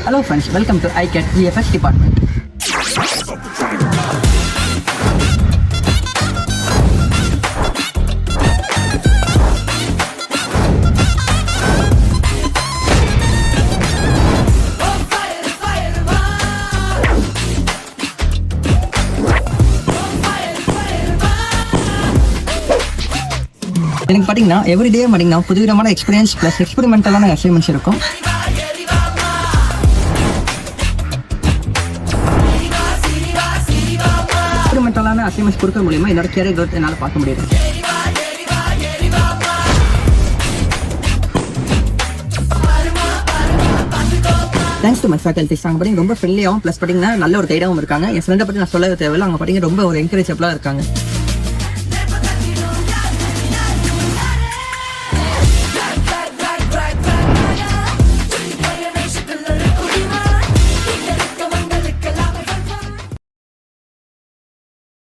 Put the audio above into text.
Hello friends, welcome to ICAT GFS department. எனக்கு பார்த்தீங்கன்னா everyday பார்த்தீங்கன்னா புதுவிதமான எக்ஸ்பீரியன்ஸ் ப்ளஸ் எக்ஸ்பெரிமெண்டலான அசைன்மெண்ட்ஸ் இருக்கும். எக்ஸ்பெரிமெண்டலான அசைன்மெண்ட்ஸ் கொடுக்க மூலியமா என்னோட கேரியர் growth என்னால் பார்க்க முடியுது. Thanks to my faculties. அங்கே பார்த்தீங்கன்னா ரொம்ப ஃப்ரெண்ட்லியாகவும் ப்ளஸ் பார்த்தீங்கன்னா நல்ல ஒரு கைடாகவும் இருக்காங்க. என் ஃப்ரெண்டை பற்றி நான் சொல்ல தேவையில்லை. அவங்க பார்த்தீங்கன்னா ரொம்ப ஒரு என்கரேஜபிளாக இருக்காங்க.